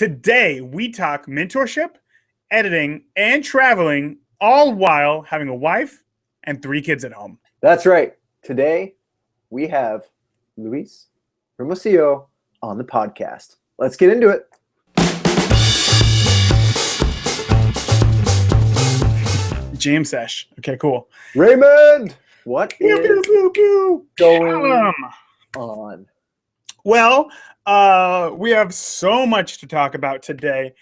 Today, we talk mentorship, editing, and traveling, all while having a wife and 3 kids at home. That's right. Today, we have Luis Hermosillo on the podcast. Let's get into it. Jam sesh. Okay, cool. Raymond, what Pew, is pew, pew, pew. going Callum. on? Well, we have so much to talk about today.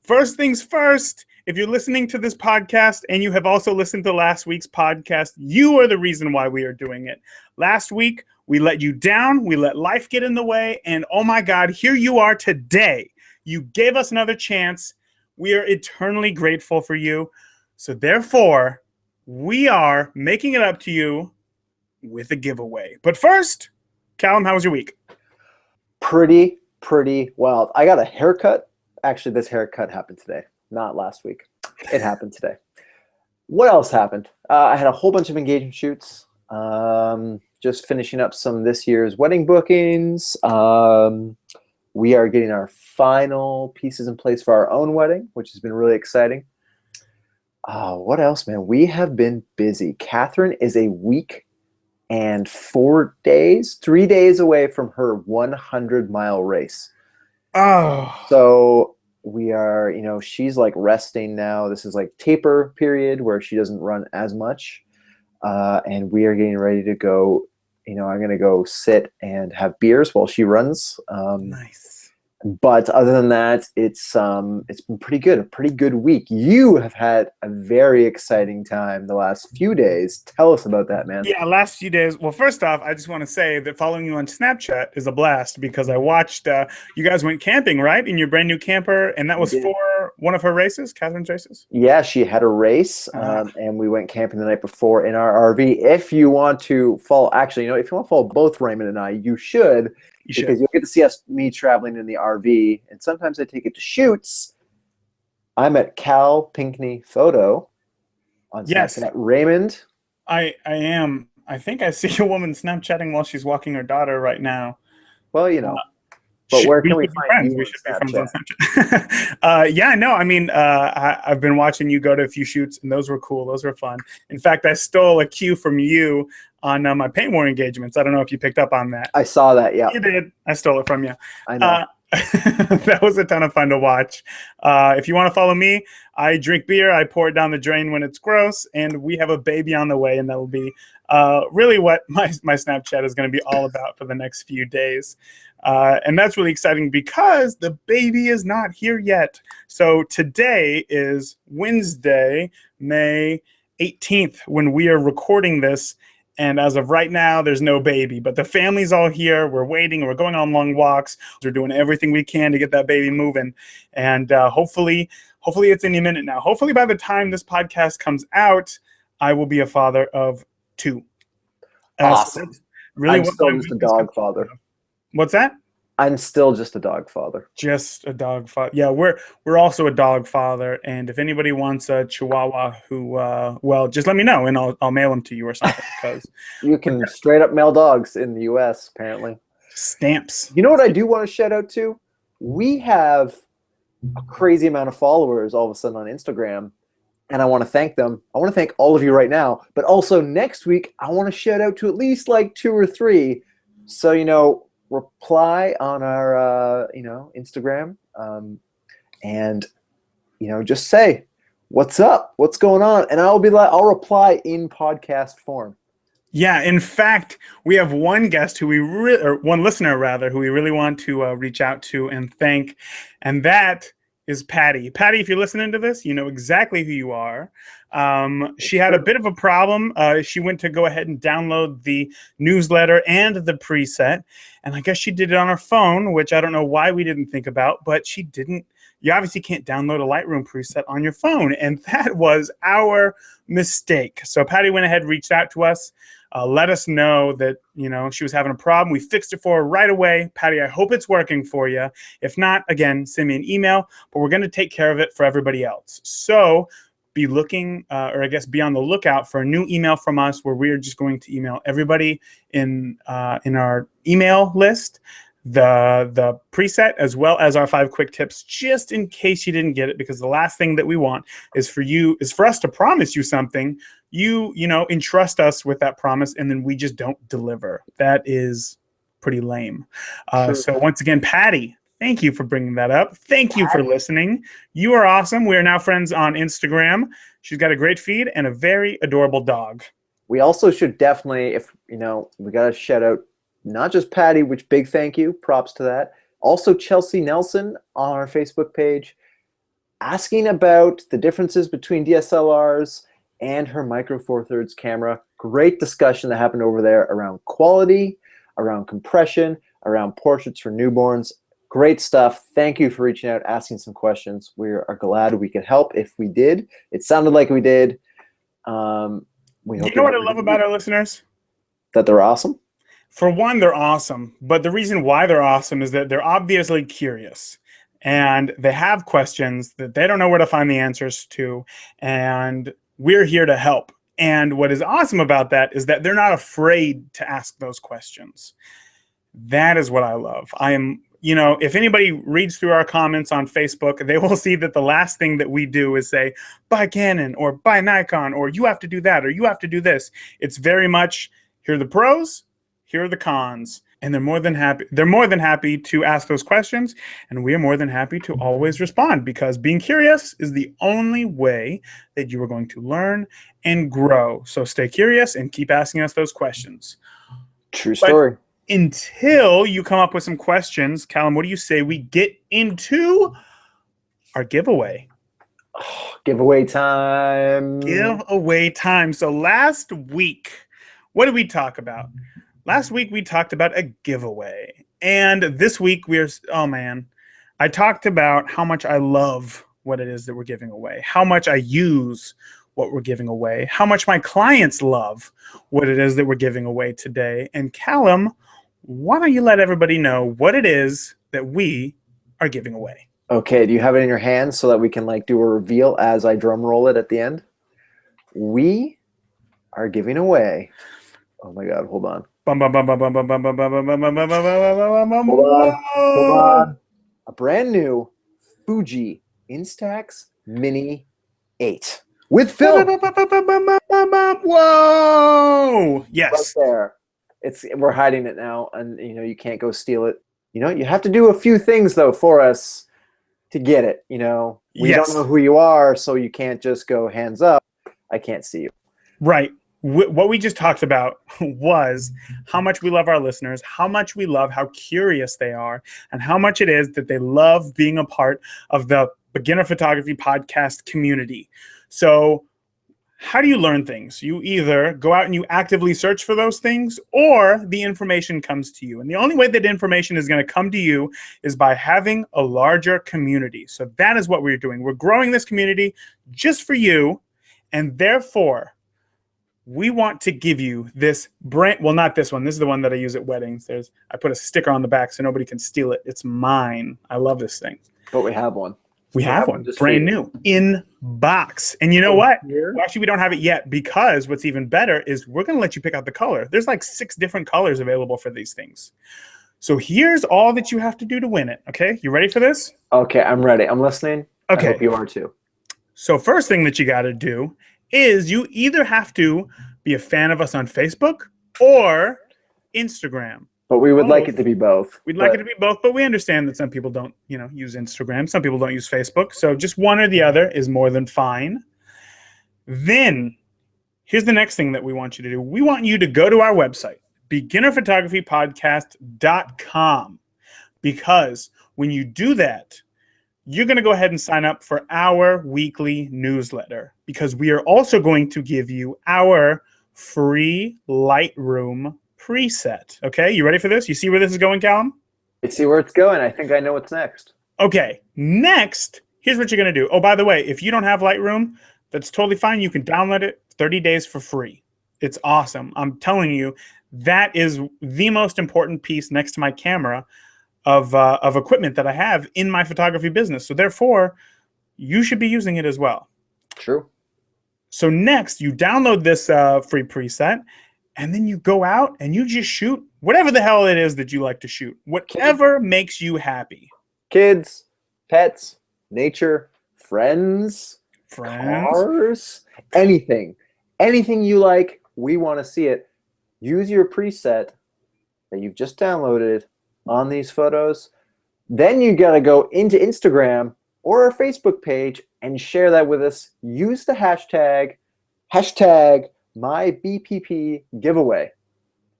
First things first, if you're listening to this podcast and you have also listened to last week's podcast, you are the reason why we are doing it. Last week, we let you down, we let life get in the way, and oh my God, here you are today. You gave us another chance. We are eternally grateful for you. So therefore, we are making it up to you with a giveaway. But first, Callum, how was your week? Pretty wild. I got a haircut. Actually, this haircut happened today, not last week. It happened today. What else happened? I had a whole bunch of engagement shoots. Just finishing up some this year's wedding bookings. We are getting our final pieces in place for our own wedding, which has been really exciting. What else, man? We have been busy. Catherine is a week and 3 days away from her 100-mile race. Oh. So we are, she's like resting now. This is like taper period where she doesn't run as much. And we are getting ready to go. I'm going to go sit and have beers while she runs. Nice. But other than that, it's been pretty good. A pretty good week. You have had a very exciting time the last few days. Tell us about that, man. Yeah, last few days. Well, first off, I just want to say that following you on Snapchat is a blast because I watched you guys went camping, right, in your brand new camper, and that was for one of her races, Catherine's races. Yeah, she had a race, and we went camping the night before in our RV. If you want to follow, if you want to follow both Raymond and I, you should. Because you'll get to see me traveling in the RV, and sometimes I take it to shoots. I'm at Cal Pinckney Photo on Snapchat. Raymond? I am. I think I see a woman Snapchatting while she's walking her daughter right now. Well, but where can we find you? We should be friends on Snapchat. Yeah, no, I mean, I've been watching you go to a few shoots, and those were cool. Those were fun. In fact, I stole a cue from you on my paint war engagements. I don't know if you picked up on that. I saw that, yeah. You did. I stole it from you. I know. That was a ton of fun to watch. If you want to follow me, I drink beer. I pour it down the drain when it's gross, and we have a baby on the way, and that will be really what my Snapchat is going to be all about for the next few days. And that's really exciting because the baby is not here yet. So today is Wednesday, May 18th, when we are recording this. And as of right now, there's no baby, but the family's all here. We're waiting. We're going on long walks. We're doing everything we can to get that baby moving. And hopefully it's any minute now. Hopefully by the time this podcast comes out, I will be a father of 2. Awesome. So really, I'm still just a dog father. What's that? I'm still just a dog father. Just a dog father. Yeah, we're also a dog father. And if anybody wants a Chihuahua who, just let me know and I'll mail them to you or something. Because you can straight up mail dogs in the U.S. apparently. Stamps. You know what I do want to shout out to? We have a crazy amount of followers all of a sudden on Instagram, and I want to thank them. I want to thank all of you right now. But also next week, I want to shout out to at least like 2 or 3. So reply on our Instagram and just say what's up, what's going on, and I'll reply in podcast form. Yeah, in fact, we have one guest one listener rather who we really want to reach out to and thank, and that is Patty. Patty, if you're listening to this, you know exactly who you are. She had a bit of a problem. She went to go ahead and download the newsletter and the preset, and I guess she did it on her phone, which I don't know why we didn't think about, but she didn't. You obviously can't download a Lightroom preset on your phone, and that was our mistake. So Patty went ahead and reached out to us, let us know that she was having a problem. We fixed it for her right away. Patty, I hope it's working for you. If not, again, send me an email, but we're going to take care of it for everybody else. So be looking, be on the lookout for a new email from us where we are just going to email everybody in our email list the preset as well as our 5 quick tips, just in case you didn't get it, because the last thing that we want is for us to promise you something, you know, entrust us with that promise, and then we just don't deliver. That is pretty lame. So once again, Patty, thank you for bringing that up. Thank you for listening. You are awesome. We are now friends on Instagram. She's got a great feed and a very adorable dog. We also should definitely, if you know, we got to shout out not just Patty, which big thank you, props to that. Also Chelsea Nelson on our Facebook page, asking about the differences between DSLRs and her Micro Four Thirds camera. Great discussion that happened over there around quality, around compression, around portraits for newborns. Great stuff. Thank you for reaching out, asking some questions. We are glad we could help. If we did, it sounded like we did. We hope you know what I love about our listeners? That they're awesome. For one, they're awesome. But the reason why they're awesome is that they're obviously curious. And they have questions that they don't know where to find the answers to. And we're here to help. And what is awesome about that is that they're not afraid to ask those questions. That is what I love. You know, if anybody reads through our comments on Facebook, they will see that the last thing that we do is say, buy Canon or buy Nikon, or you have to do that, or you have to do this. It's very much, here are the pros, here are the cons. And they're more than happy to ask those questions. And we are more than happy to always respond, because being curious is the only way that you are going to learn and grow. So stay curious and keep asking us those questions. True story. But until you come up with some questions, Callum, what do you say we get into our giveaway? Giveaway time. Giveaway time. So last week, what did we talk about? Last week we talked about a giveaway. And this week I talked about how much I love what it is that we're giving away, how much I use what we're giving away, how much my clients love what it is that we're giving away today. And Callum, why don't you let everybody know what it is that we are giving away? Okay, do you have it in your hands so that we can do a reveal as I drum roll it at the end? We are giving away. Oh my God, hold on. Hold on. A brand new Fuji Instax Mini 8 with film. Whoa! Yes. Right there. We're hiding it now, and you can't go steal it. You have to do a few things though for us to get it. We don't know who you are, so you can't just go hands up. I can't see you. Right. What we just talked about was how much we love our listeners, how much we love how curious they are, and how much it is that they love being a part of the Beginner Photography Podcast community. So how do you learn things? You either go out and you actively search for those things, or the information comes to you. And the only way that information is going to come to you is by having a larger community. So that is what we're doing. We're growing this community just for you, and therefore we want to give you this brand. Well, not this one. This is the one that I use at weddings. I put a sticker on the back so nobody can steal it. It's mine. I love this thing. But we have one. We have one, brand new, in box. And you know what? Well, actually, we don't have it yet, because what's even better is we're going to let you pick out the color. There's 6 different colors available for these things. So here's all that you have to do to win it. Okay, you ready for this? Okay, I'm ready. I'm listening. Okay. I hope you are too. So first thing that you got to do is you either have to be a fan of us on Facebook or Instagram. But we would like it to be both. We'd like it to be both, but we understand that some people don't, use Instagram. Some people don't use Facebook. So just one or the other is more than fine. Then here's the next thing that we want you to do. We want you to go to our website, beginnerphotographypodcast.com, because when you do that, you're going to go ahead and sign up for our weekly newsletter, because we are also going to give you our free Lightroom preset. Okay, you ready for this? You see where this is going, Callum? I see where it's going. I think I know what's next. Okay, next, here's what you're going to do. Oh, by the way, if you don't have Lightroom, that's totally fine. You can download it 30 days for free. It's awesome. I'm telling you, that is the most important piece next to my camera of equipment that I have in my photography business. So therefore, you should be using it as well. True. So next, you download this free preset, and then you go out and you just shoot whatever the hell it is that you like to shoot. Whatever makes you happy. Kids, pets, nature, friends, Friends. cars, anything. Anything you like, we want to see it. Use your preset that you've just downloaded on these photos. Then you got to go into Instagram or our Facebook page and share that with us. Use the hashtag #MyBPP giveaway.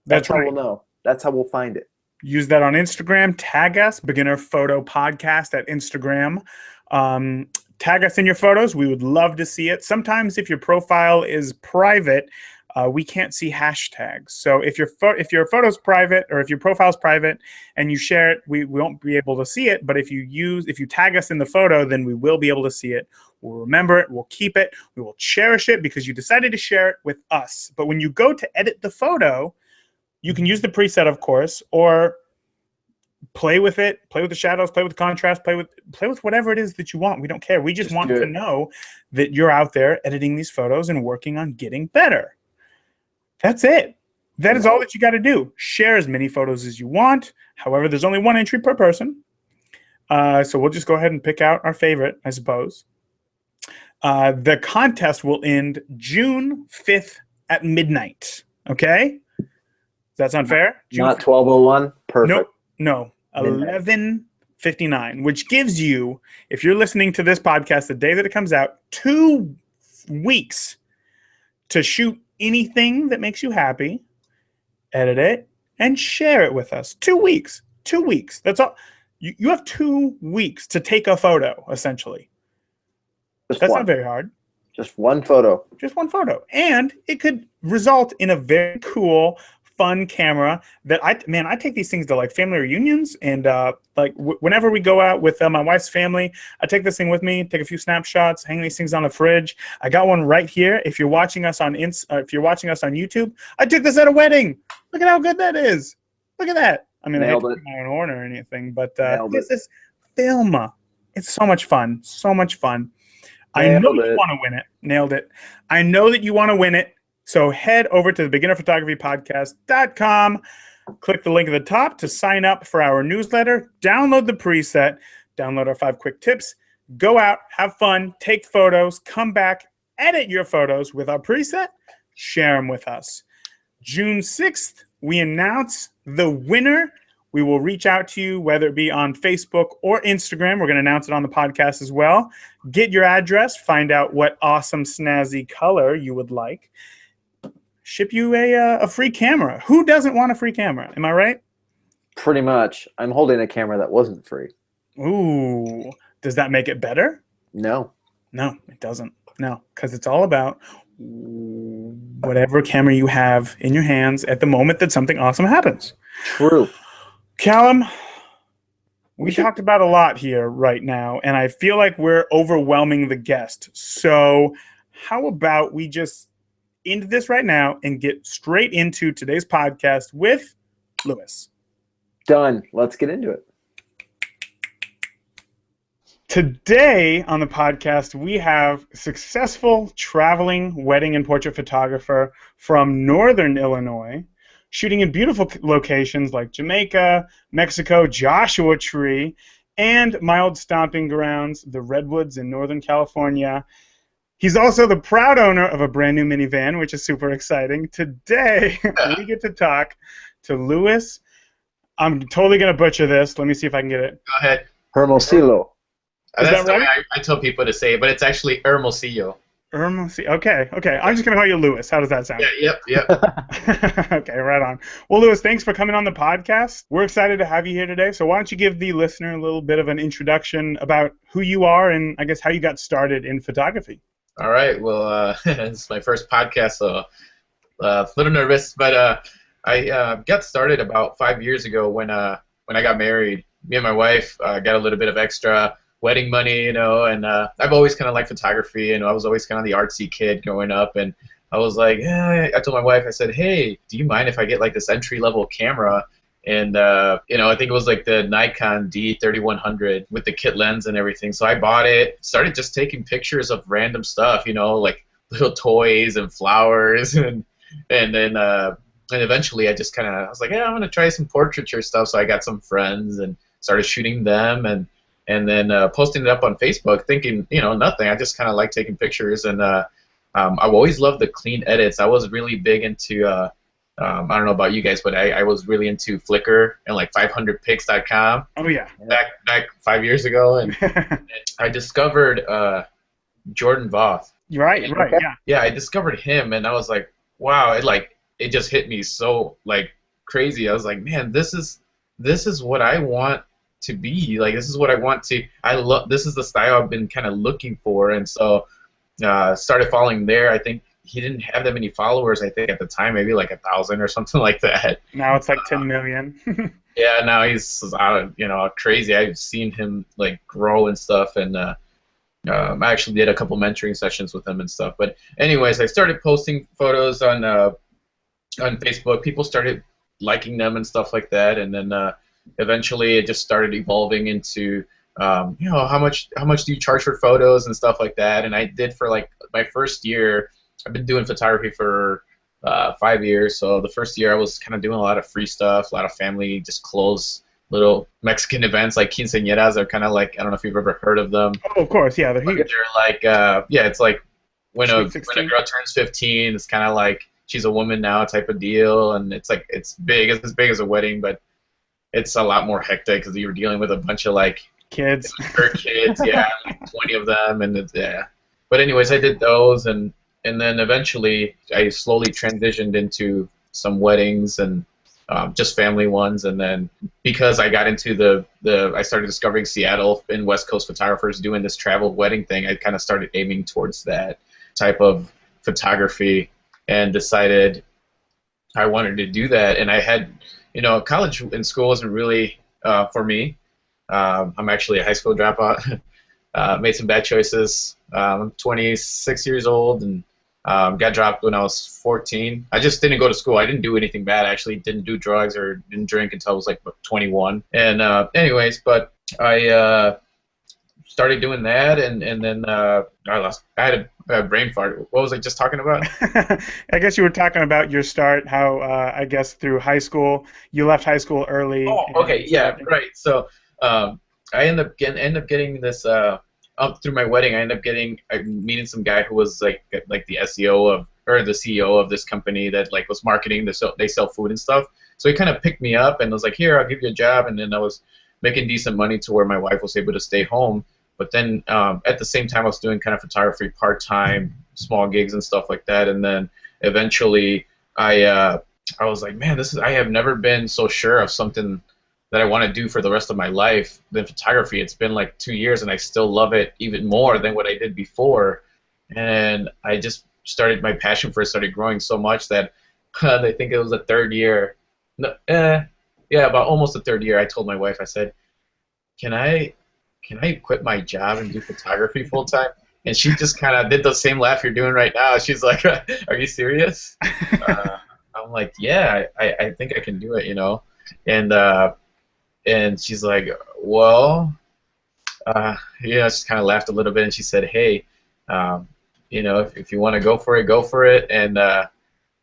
That's how right. we'll know. That's how we'll find it. Use that on Instagram. Tag us, Beginner Photo Podcast at Instagram. Tag us in your photos. We would love to see it. Sometimes if your profile is private, we can't see hashtags. So if your photo's private or if your profile's private and you share it, we won't be able to see it. But if you tag us in the photo, then we will be able to see it. We'll remember it. We'll keep it. We will cherish it because you decided to share it with us. But when you go to edit the photo, you can use the preset, of course, or play with it, play with the shadows, play with the contrast, play with whatever it is that you want. We don't care. We just want to know that you're out there editing these photos and working on getting better. That's it. That is all that you got to do. Share as many photos as you want. However, there's only one entry per person. So we'll just go ahead and pick out our favorite, I suppose. The contest will end June 5th at midnight. Okay? Does that sound fair? Not 12:01? Perfect. No. 11:59, which gives you, if you're listening to this podcast the day that it comes out, 2 weeks to shoot anything that makes you happy, edit it, and share it with us. 2 weeks. 2 weeks. That's all. You have 2 weeks to take a photo, essentially. That's not very hard. Just one photo. Just one photo. And it could result in a very cool, fun camera that I take these things to like family reunions and whenever we go out with my wife's family, I take this thing with me, take a few snapshots, hang these things on the fridge. I got one right here. If you're watching us on YouTube, I took this at a wedding. Look at how good that is. Look at that. I mean, I didn't put my own horn or anything, but this is film. It's so much fun. So much fun. I know you want to win it. Nailed it. I know that you want to win it. So head over to the beginnerphotographypodcast.com, click the link at the top to sign up for our newsletter, download the preset, download our 5 quick tips, go out, have fun, take photos, come back, edit your photos with our preset, share them with us. June 6th, we announce the winner. We will reach out to you, whether it be on Facebook or Instagram. We're going to announce it on the podcast as well. Get your address, find out what awesome, snazzy color you would like. Ship you a free camera. Who doesn't want a free camera? Am I right? Pretty much. I'm holding a camera that wasn't free. Ooh. Does that make it better? No. No, it doesn't. No, because it's all about whatever camera you have in your hands at the moment that something awesome happens. True. Callum, we talked about a lot here right now, and I feel like we're overwhelming the guest. So how about we just end this right now and get straight into today's podcast with Luis. Done. Let's get into it. Today on the podcast, we have successful traveling wedding and portrait photographer from Northern Illinois, shooting in beautiful locations like Jamaica, Mexico, Joshua Tree, and my old stomping grounds, the Redwoods in Northern California. He's also the proud owner of a brand new minivan, which is super exciting. Today, we get to talk to Luis. I'm totally going to butcher this. Let me see if I can get it. Go ahead. Hermosillo. Is That's that the right? way I tell people to say it, but it's actually Hermosillo. Hermosillo. Okay. I'm just going to call you Luis. How does that sound? Yep. Okay, right on. Well, Luis, thanks for coming on the podcast. We're excited to have you here today. So why don't you give the listener a little bit of an introduction about who you are and I guess how you got started in photography. All right. Well, this is my first podcast, so a little nervous, but I got started about 5 years ago when I got married. Me and my wife got a little bit of extra wedding money, and I've always kind of liked photography, and I was always kind of the artsy kid growing up, and I was like, I told my wife, I said, hey, do you mind if I get like this entry-level camera? And, I think it was like the Nikon D3100 with the kit lens and everything. So I bought it, started just taking pictures of random stuff, like little toys and flowers. And then And eventually I just kind of, I was like, yeah, I'm going to try some portraiture stuff. So I got some friends and started shooting them, and then posting it up on Facebook, thinking, nothing. I just kind of like taking pictures, and I've always loved the clean edits. I was really big into, I don't know about you guys, but I was really into Flickr and like 500pics.com. Oh yeah. Back 5 years ago, and I discovered Jordan Voth. Right. Okay. Yeah. Yeah, I discovered him, and I was like, wow, it just hit me so like crazy. I was like, man, this is what I want to be. Like, this is what I want to. This is the style I've been kind of looking for, and so started following there. I think he didn't have that many followers. I think at the time maybe like 1,000 or something like that. Now it's like 10 million. Yeah, now he's crazy. I've seen him like grow and stuff, and I actually did a couple mentoring sessions with him and stuff. But anyways, I started posting photos on Facebook. People started liking them and stuff like that, and then eventually it just started evolving into how much do you charge for photos and stuff like that. And I did for like my first year. I've been doing photography for 5 years, so the first year I was kind of doing a lot of free stuff, a lot of family, just clothes, little Mexican events like quinceañeras. They're kind of like, I don't know if you've ever heard of them. Oh, of course, yeah, they're huge. They're like, it's like when a Sweet girl turns 15, it's kind of like she's a woman now type of deal, and it's like it's big. It's as big as a wedding, but it's a lot more hectic because you're dealing with a bunch of like kids. Her kids, yeah, like 20 of them, and yeah. But anyways, I did those, and then eventually I slowly transitioned into some weddings and just family ones, and then because I got into I started discovering Seattle and West Coast photographers doing this travel wedding thing. I kind of started aiming towards that type of photography and decided I wanted to do that. And I had, college and school wasn't really for me. I'm actually a high school dropout. Made some bad choices. I'm 26 years old and got dropped when I was 14. I just didn't go to school. I didn't do anything bad. I actually didn't do drugs or didn't drink until I was like 21. And anyways, but I started doing that, and then I had a brain fart. What was I just talking about? I guess you were talking about your start, how I guess through high school, you left high school early. Oh, okay, yeah, right. So I end up getting this up through my wedding. I meeting some guy who was like the SEO or the CEO of this company that like was marketing. They sell food and stuff. So he kind of picked me up and was like, "Here, I'll give you a job." And then I was making decent money to where my wife was able to stay home. But then at the same time, I was doing kind of photography part-time, small gigs and stuff like that. And then eventually, I was like, man, I have never been so sure of something that I want to do for the rest of my life than photography. It's been like 2 years, and I still love it even more than what I did before. And I just my passion for it started growing so much that I think it was the third year. No, about almost the third year. I told my wife, I said, can I quit my job and do photography full time? And she just kind of did the same laugh you're doing right now. She's like, are you serious? I'm like, yeah, I think I can do it, And she's like, well, she kind of laughed a little bit, and she said, hey, if you want to go for it, go for it. And,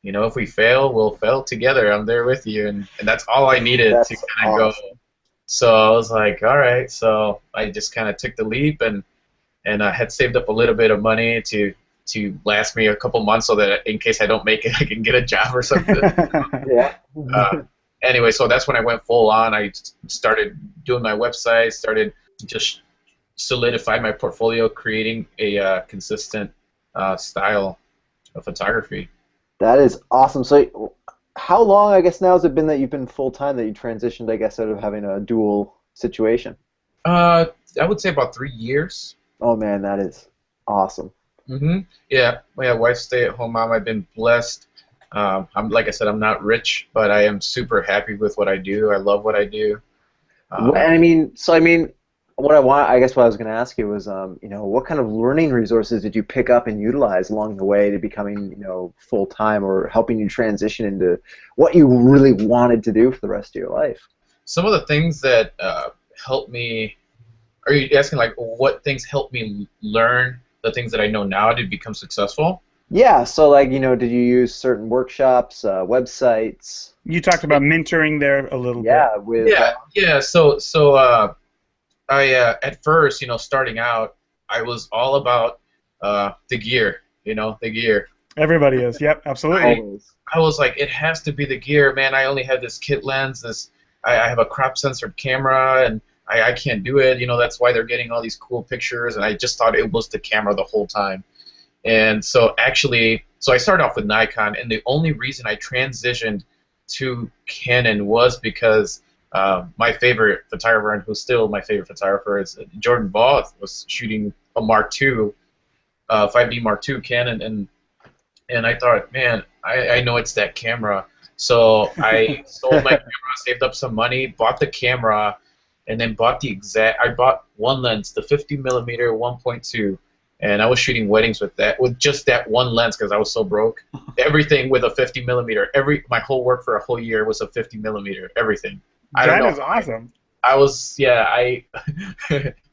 if we fail, we'll fail together. I'm there with you. And that's all I needed to kind of awesome. go. So I was like, all right. So I just kind of took the leap, and I had saved up a little bit of money to last me a couple months so that in case I don't make it, I can get a job or something. Yeah. Anyway, so that's when I went full on. I started doing my website, started just solidify my portfolio, creating a consistent style of photography. That is awesome. So how long, I guess, now has it been that you've been full-time, that you transitioned, I guess, out of having a dual situation? I would say about 3 years. Oh, man, that is awesome. Yeah, my wife's stay-at-home mom. I've been blessed. Like I said, I'm not rich, but I am super happy with what I do. I love what I do. What I was going to ask you was, what kind of learning resources did you pick up and utilize along the way to becoming, full-time, or helping you transition into what you really wanted to do for the rest of your life? Some of the things that helped me, are you asking like what things helped me learn the things that I know now to become successful? Yeah, so like, did you use certain workshops, websites? You talked about mentoring there a little bit. Yeah, with Yeah. I at first, starting out, I was all about the gear, the gear. Everybody is. Yep, absolutely. always. I was like, it has to be the gear, man. I only had this kit lens, I have a crop sensor camera, and I can't do it. That's why they're getting all these cool pictures, and I just thought it was the camera the whole time. And so I started off with Nikon, and the only reason I transitioned to Canon was because my favorite photographer, and who's still my favorite photographer, is Jordan Voth, was shooting a Mark II, 5D Mark II Canon, and I thought, man, I know it's that camera. So I sold my camera, saved up some money, bought the camera, and then I bought one lens, the 50 millimeter 1.2, and I was shooting weddings with just that one lens because I was so broke. Everything with a 50 millimeter. My whole work for a whole year was a 50 millimeter. Everything. I don't know. That is awesome. I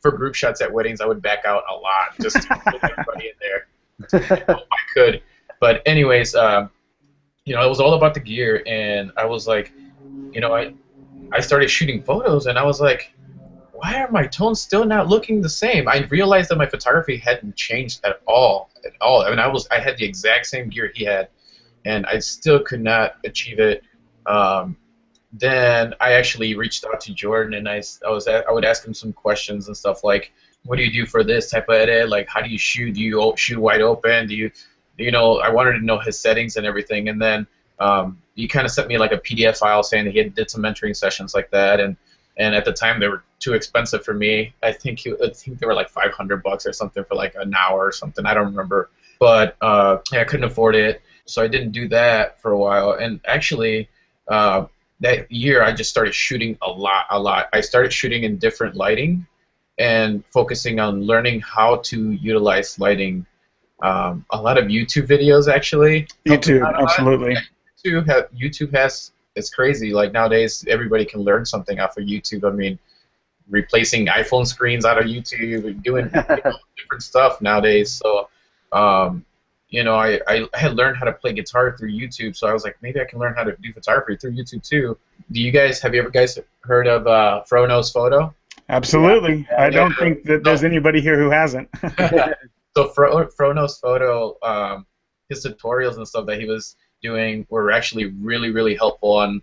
for group shots at weddings, I would back out a lot just to put everybody in there if I could. But anyways, it was all about the gear, and I was like, I started shooting photos, and I was like, why are my tones still not looking the same? I realized that my photography hadn't changed at all. I mean, I had the exact same gear he had, and I still could not achieve it. Then I actually reached out to Jordan, and I would ask him some questions and stuff like, what do you do for this type of edit? Like, how do you shoot? Do you shoot wide open? I wanted to know his settings and everything, and then he kind of sent me like a PDF file saying that he did some mentoring sessions like that, and at the time they were too expensive for me. I think they were like $500 or something for like an hour or something. I don't remember, but I couldn't afford it, so I didn't do that for a while. And actually, that year I just started shooting a lot. I started shooting in different lighting and focusing on learning how to utilize lighting. A lot of YouTube videos actually. YouTube, absolutely. YouTube has, it's crazy. Like nowadays, everybody can learn something off of YouTube. I mean, replacing iPhone screens out of YouTube, doing different stuff nowadays. So, I had learned how to play guitar through YouTube. So I was like, maybe I can learn how to do photography through YouTube too. Have you ever guys heard of Frono's Photo? Absolutely. Yeah. I don't think that there's anybody here who hasn't. So Frono's Photo, his tutorials and stuff that he was doing were actually really, really helpful on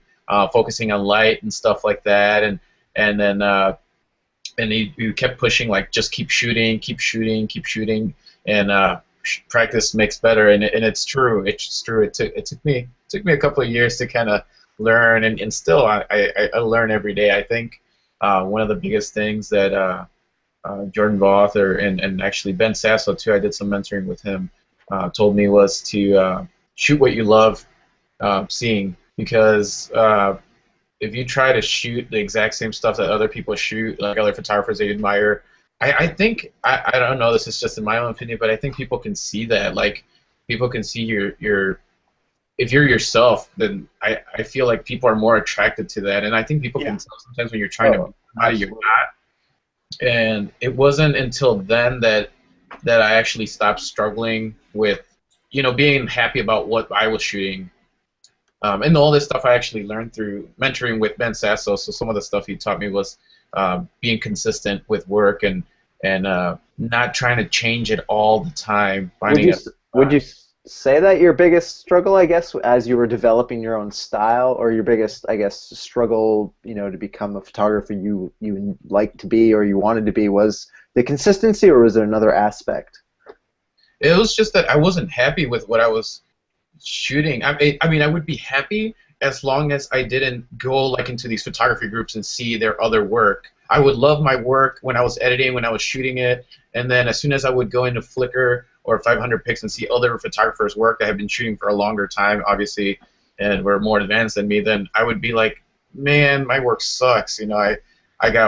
focusing on light and stuff like that. And then he kept pushing, like, just keep shooting, and practice makes better. And it's true. It's true. It took me a couple of years to kind of learn, and still I learn every day. I think one of the biggest things that Jordan Voth and actually Ben Sasso too, I did some mentoring with him, told me was to shoot what you love seeing, because if you try to shoot the exact same stuff that other people shoot, like other photographers they admire, I think, I don't know, this is just in my own opinion, but I think people can see that. Like, people can see your if you're yourself, then I feel like people are more attracted to that, and I think people can tell sometimes when you're trying to be somebody you're not. And it wasn't until then that I actually stopped struggling with, being happy about what I was shooting. And all this stuff I actually learned through mentoring with Ben Sasso. So some of the stuff he taught me was being consistent with work and not trying to change it all the time. Would you say that your biggest struggle, I guess, as you were developing your own style, or your biggest, I guess, struggle, to become a photographer you like to be or you wanted to be, was the consistency, or was there another aspect? It was just that I wasn't happy with what I was shooting. I mean, I would be happy as long as I didn't go like into these photography groups and see their other work. I would love my work when I was editing, when I was shooting it, and then as soon as I would go into Flickr or 500 Pix and see other photographers' work that have been shooting for a longer time, obviously, and were more advanced than me, then I would be like, man, my work sucks. I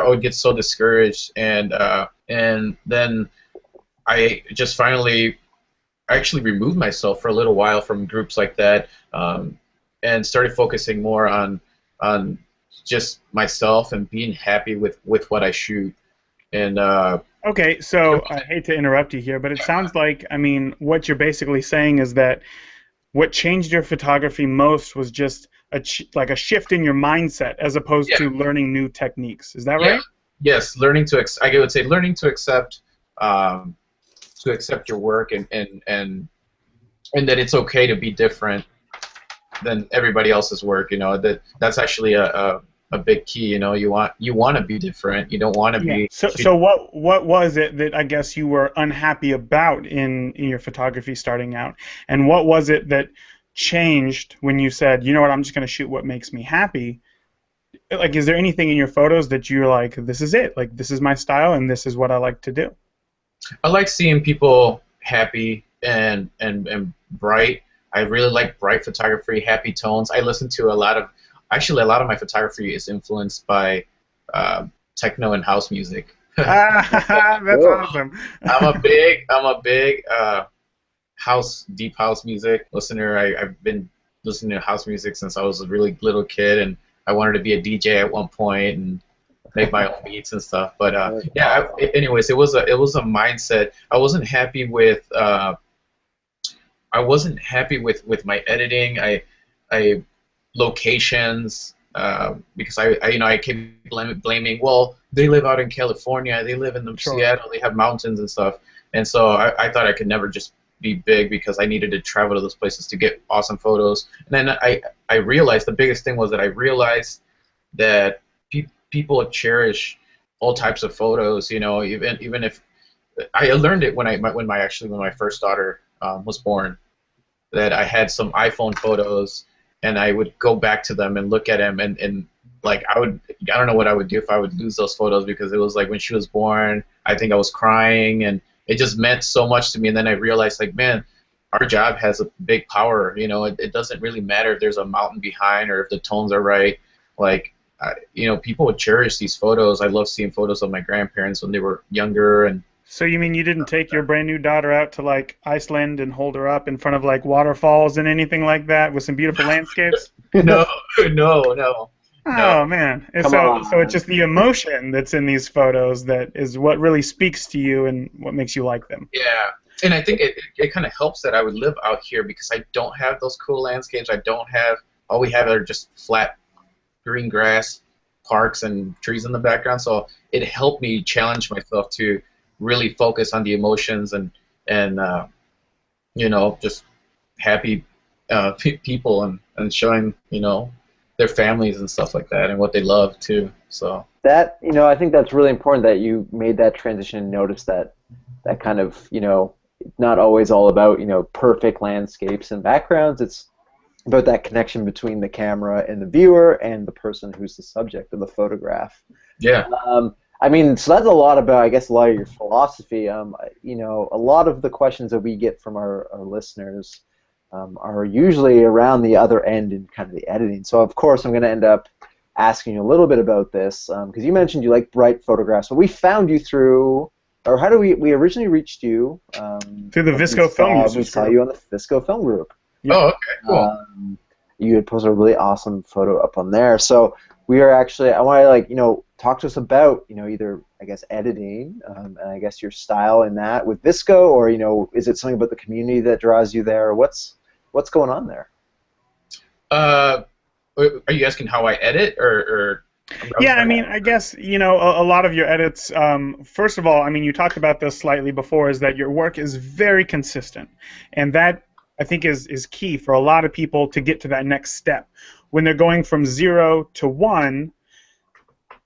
would get so discouraged, and then I just finally actually removed myself for a little while from groups like that, and started focusing more on just myself and being happy with what I shoot. And Okay, so I hate to interrupt you here, but it sounds like, I mean, what you're basically saying is that what changed your photography most was just like a shift in your mindset as opposed Yeah, to learning new techniques. Is that yeah, right? yes. Learning to I would say learning um, to accept your work and that it's okay to be different than everybody else's work. You know that's actually a big key. You know, you want to be different. You don't want to Yeah. be. So what was it that I guess you were unhappy about in your photography starting out? And what was it that changed when you said, you know what, I'm just going to shoot what makes me happy? Like, is there anything in your photos that you're like, this is it, like this is my style and this is what I like to do? I like seeing people happy and bright. I really like bright photography, happy tones. I listen to a lot of my photography is influenced by techno and house music. Ah, that's Cool. awesome. I'm a big deep house music listener. I've been listening to house music since I was a really little kid, and I wanted to be a DJ at one point and make my own beats and stuff. But That's yeah. awesome. Anyways, it was a mindset. I wasn't happy with my editing. I locations because I kept blaming. Well, they live out in California. They live in Sure. Seattle. They have mountains and stuff. And so I thought I could never just be big because I needed to travel to those places to get awesome photos. And then I realized the biggest thing was that I realized that people cherish all types of photos. You know, even if I learned it when my first daughter was born, that I had some iPhone photos and I would go back to them and look at them and like I don't know what I would do if I would lose those photos because it was like when she was born, I think I was crying and it just meant so much to me. And then I realized like, man, our job has a big power. You know, it doesn't really matter if there's a mountain behind or if the tones are right. Like, people would cherish these photos. I love seeing photos of my grandparents when they were younger and So you mean you didn't take your brand new daughter out to like Iceland and hold her up in front of like waterfalls and anything like that with some beautiful landscapes? no, no, no. Oh man. And Come so it's on. just the emotion that's in these photos that is what really speaks to you and what makes you like them. Yeah, and I think it kind of helps that I would live out here because I don't have those cool landscapes. I don't have all we have are just flat green grass, parks, and trees in the background. So it helped me challenge myself to really focus on the emotions and just happy people and showing their families and stuff like that and what they love too. So That, I think that's really important that you made that transition and noticed that kind of, not always all about, perfect landscapes and backgrounds. It's about that connection between the camera and the viewer and the person who's the subject of the photograph. yeah, I mean, so that's a lot about, I guess, a lot of your philosophy. A lot of the questions that we get from our listeners are usually around the other end in kind of the editing. So, of course, I'm going to end up asking you a little bit about this because you mentioned you like bright photographs. So we found you through, or how do we originally reached you? Through the Visco Film we Users saw group. you on the Visco Film Group. Yeah. oh, okay, cool. You had posted a really awesome photo up on there. So we are actually, I want to talk to us about either I guess editing and I guess your style in that with Visco, or is it something about the community that draws you there? What's going on there? Are you asking how I edit or Yeah, I mean, I guess, a lot of your edits, first of all, I mean, you talked about this slightly before, is that your work is very consistent. And that, I think, is key for a lot of people to get to that next step. When they're going from 0 to 1,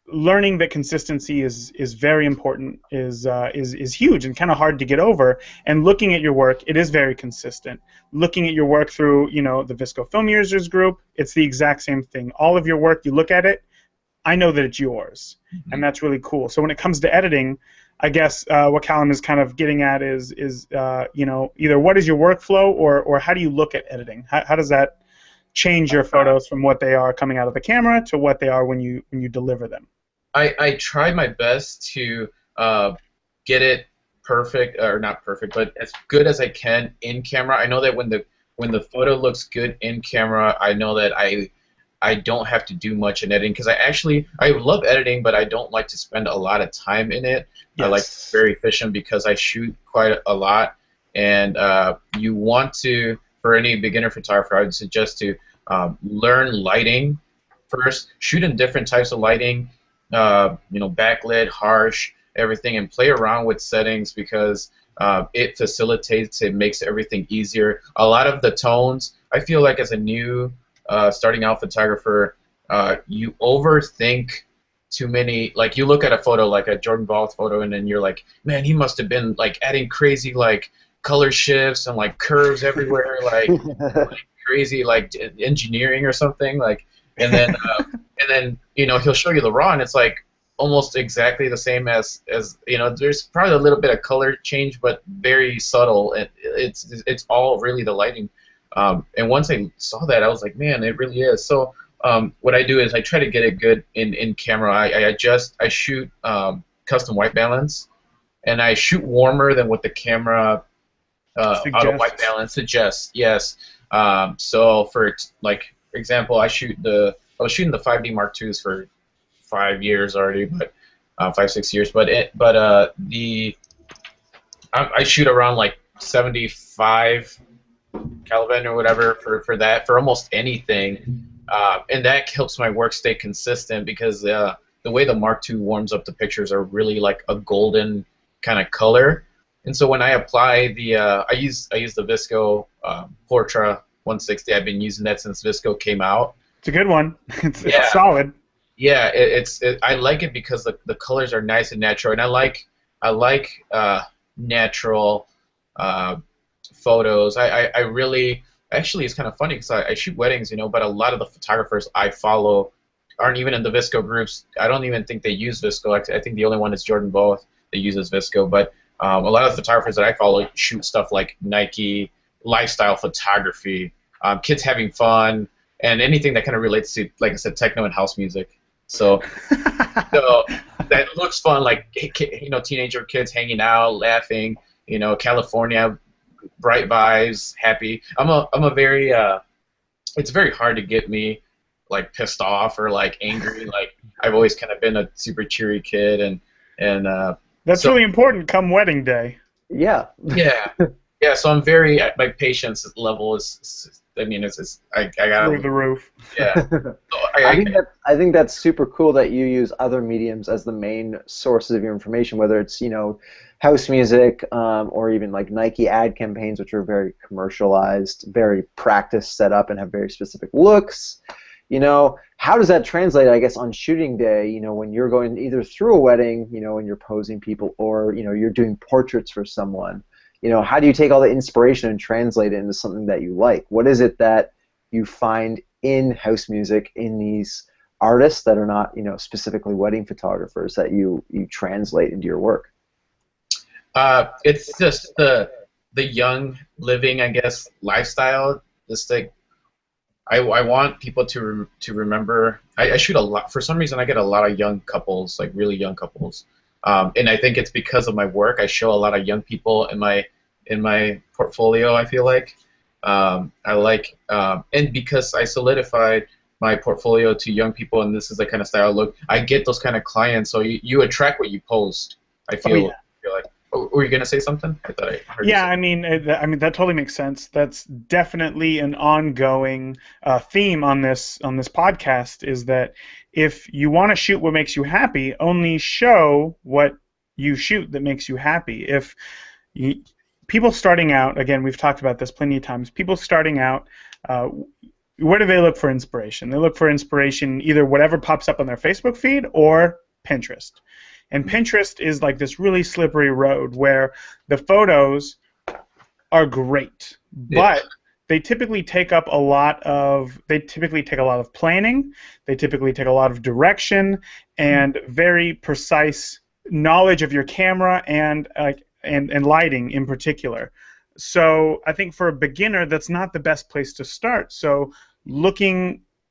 learning that consistency is very important, is huge and kind of hard to get over. And looking at your work, it is very consistent. Looking at your work through, the Visco Film Users group, it's the exact same thing. All of your work, you look at it, I know that it's yours, and that's really cool. So when it comes to editing, I guess what Callum is kind of getting at is either what is your workflow or how do you look at editing? How does that change your photos from what they are coming out of the camera to what they are when you deliver them? I try my best to get it perfect, or not perfect, but as good as I can in camera. I know that when the photo looks good in camera, I know that I don't have to do much in editing, because I love editing, but I don't like to spend a lot of time in it. I like to be very efficient because I shoot quite a lot, and you want to, for any beginner photographer, I would suggest to learn lighting first. Shoot in different types of lighting, backlit, harsh, everything, and play around with settings, because it facilitates, it makes everything easier. A lot of the tones, I feel like as a new starting out photographer, you overthink too many. Like, you look at a photo, like a Jordan Voth photo, and then you're like, man, he must have been like adding crazy like color shifts and like curves everywhere, like crazy like engineering or something, like, and then he'll show you the raw, and it's like almost exactly the same as there's probably a little bit of color change, but very subtle, and it's all really the lighting. And once I saw that, I was like, man, it really is. So what I do is I try to get it good in camera. I shoot custom white balance, and I shoot warmer than what the camera auto white balance suggests. Yes. So for like example, I was shooting the 5D Mark IIs for 5 years already, but 5-6 years. I shoot around like 75 Kelvin or whatever for that, for almost anything, and that helps my work stay consistent, because the way the Mark II warms up the pictures are really like a golden kind of color. And so when I apply the I use the Visco Portra 160. I've been using that since Visco came out. It's a good one. It's solid. Yeah, I like it because the colors are nice and natural, and I like natural photos. I really, actually, it's kind of funny because I shoot weddings, but a lot of the photographers I follow aren't even in the Visco groups. I don't even think they use Visco. I think the only one is Jordan Voth that uses Visco. But a lot of the photographers that I follow shoot stuff like Nike, lifestyle photography, kids having fun, and anything that kind of relates to, like I said, techno and house music. So that looks fun, like teenager kids hanging out, laughing, California, bright vibes, happy. I'm a very it's very hard to get me like pissed off or like angry. Like, I've always kind of been a super cheery kid, and that's really important come wedding day. Yeah. Yeah. So I'm very, my patience level is I got through the roof. Yeah. So I think that's super cool that you use other mediums as the main sources of your information, whether it's house music or even like Nike ad campaigns, which are very commercialized, very practice set up, and have very specific looks. How does that translate, I guess, on shooting day? When you're going either through a wedding, and you're posing people, or you're doing portraits for someone. How do you take all the inspiration and translate it into something that you like? What is it that you find in house music, in these artists that are not, specifically wedding photographers, that you translate into your work? It's just the young living, I guess, lifestyle. Just like I want people to remember. I shoot a lot. For some reason, I get a lot of young couples, like really young couples. And I think it's because of my work. I show a lot of young people in my portfolio, I feel like. And because I solidified my portfolio to young people, and this is the kind of style I look, I get those kind of clients. So you attract what you post, I feel. Feel like. Were you gonna say something? I thought I heard you say. I mean that totally makes sense. That's definitely an ongoing theme on this podcast, is that if you want to shoot what makes you happy, only show what you shoot that makes you happy. If people starting out, again, we've talked about this plenty of times, people starting out, where do they look for inspiration? They look for inspiration either whatever pops up on their Facebook feed or Pinterest. And Pinterest is like this really slippery road where the photos are great, but they typically take a lot of planning, they typically take a lot of direction and very precise knowledge of your camera and lighting in particular. So I think for a beginner, that's not the best place to start. So